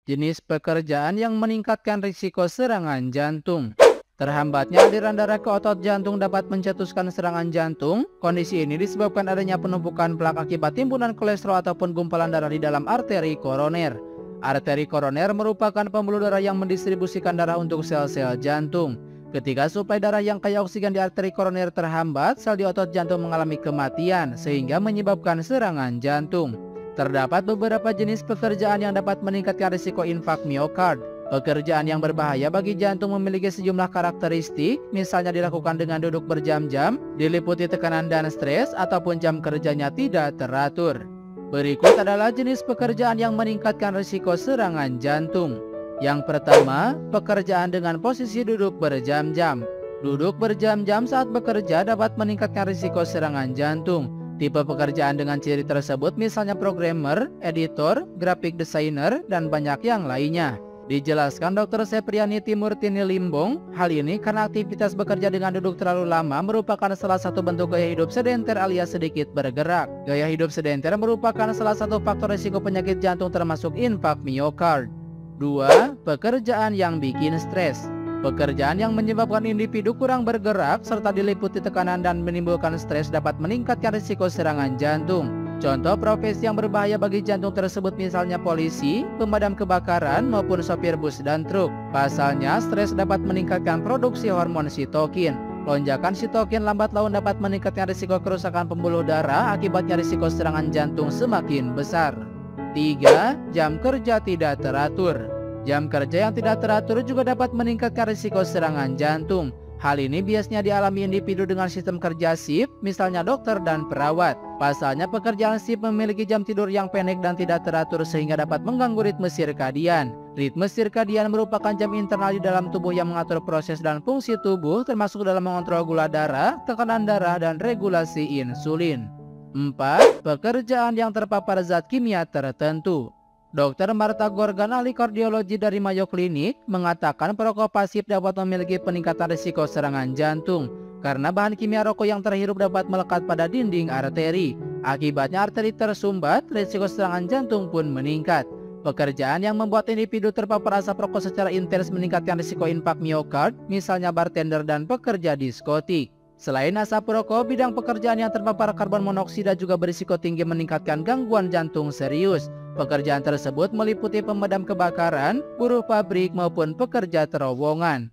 Jenis pekerjaan yang meningkatkan risiko serangan jantung. Terhambatnya aliran darah ke otot jantung dapat mencetuskan serangan jantung. Kondisi ini disebabkan adanya penumpukan plak akibat timbunan kolesterol ataupun gumpalan darah di dalam arteri koroner. Arteri koroner merupakan pembuluh darah yang mendistribusikan darah untuk sel-sel jantung. Ketika suplai darah yang kaya oksigen di arteri koroner terhambat, sel di otot jantung mengalami kematian sehingga menyebabkan serangan jantung. Terdapat beberapa jenis pekerjaan yang dapat meningkatkan risiko infark miokard. Pekerjaan yang berbahaya bagi jantung memiliki sejumlah karakteristik, misalnya dilakukan dengan duduk berjam-jam, diliputi tekanan dan stres, ataupun jam kerjanya tidak teratur. Berikut adalah jenis pekerjaan yang meningkatkan risiko serangan jantung. Yang pertama, pekerjaan dengan posisi duduk berjam-jam. Duduk berjam-jam saat bekerja dapat meningkatkan risiko serangan jantung. Tipe pekerjaan dengan ciri tersebut misalnya programmer, editor, graphic designer, dan banyak yang lainnya. Dijelaskan Dr. Sepriani Timurtini Limbong, hal ini karena aktivitas bekerja dengan duduk terlalu lama merupakan salah satu bentuk gaya hidup sedenter alias sedikit bergerak. Gaya hidup sedenter merupakan salah satu faktor risiko penyakit jantung termasuk infark miokard. 2. Pekerjaan yang bikin stres. Pekerjaan yang menyebabkan individu kurang bergerak serta diliputi tekanan dan menimbulkan stres dapat meningkatkan risiko serangan jantung. Contoh profesi yang berbahaya bagi jantung tersebut misalnya polisi, pemadam kebakaran, maupun sopir bus dan truk. Pasalnya, stres dapat meningkatkan produksi hormon sitokin. Lonjakan sitokin lambat laun dapat meningkatkan risiko kerusakan pembuluh darah, akibatnya risiko serangan jantung semakin besar. 3. Jam kerja tidak teratur. Jam kerja yang tidak teratur juga dapat meningkatkan risiko serangan jantung. Hal ini biasanya dialami individu dengan sistem kerja shift, misalnya dokter dan perawat. Pasalnya pekerjaan shift memiliki jam tidur yang pendek dan tidak teratur sehingga dapat mengganggu ritme sirkadian. Ritme sirkadian merupakan jam internal di dalam tubuh yang mengatur proses dan fungsi tubuh termasuk dalam mengontrol gula darah, tekanan darah, dan regulasi insulin. 4. Pekerjaan yang terpapar zat kimia tertentu. Dr. Marta Gorgan, ahli kardiologi dari Mayo Clinic, mengatakan perokok pasif dapat memiliki peningkatan risiko serangan jantung karena bahan kimia rokok yang terhirup dapat melekat pada dinding arteri. Akibatnya arteri tersumbat, risiko serangan jantung pun meningkat. Pekerjaan yang membuat individu terpapar asap rokok secara intens meningkatkan risiko infark miokard, misalnya bartender dan pekerja diskotik. Selain asap rokok, bidang pekerjaan yang terpapar karbon monoksida juga berisiko tinggi meningkatkan gangguan jantung serius. Pekerjaan tersebut meliputi pemadam kebakaran, buruh pabrik, maupun pekerja terowongan.